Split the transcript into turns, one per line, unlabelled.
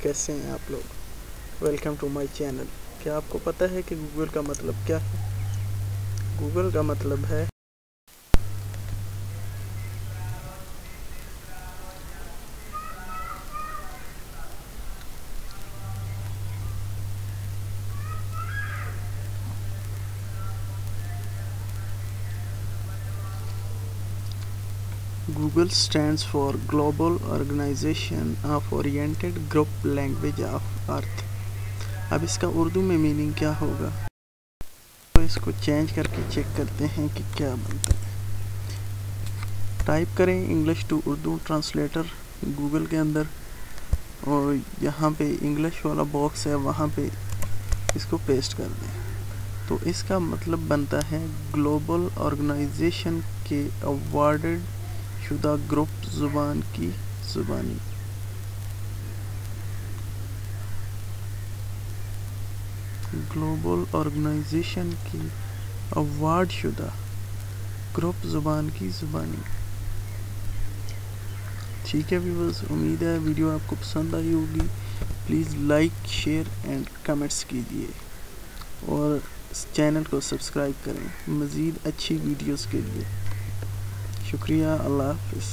कैसे हैं आप लोग। Welcome to my channel. क्या आपको पता है कि गूगल का मतलब क्या है? गूगल का मतलब है Google stands for global organization of oriented group language of earth. अब इसका उर्दू में मीनिंग क्या होगा, तो इसको चेंज करके चेक करते हैं कि क्या बनता है। टाइप करें English to Urdu translator Google के अंदर, और यहाँ पे इंग्लिश वाला बॉक्स है, वहाँ पे इसको पेस्ट कर दें। तो इसका मतलब बनता है ग्लोबल ऑर्गेनाइजेशन के अवार्डेड शुदा ग्रुप ज़ुबान की ज़ुबानी। ग्लोबल ऑर्गेनाइजेशन की अवार्ड शुदा ग्रुप ज़ुबान की ज़ुबानी। ठीक है व्यूअर्स, उम्मीद है वीडियो आपको पसंद आई होगी। Please like, share and comments कीजिए और इस चैनल को सब्सक्राइब करें मज़ीद अच्छी वीडियोस के लिए। शुक्रिया। अल्लाह हाफ़िज़।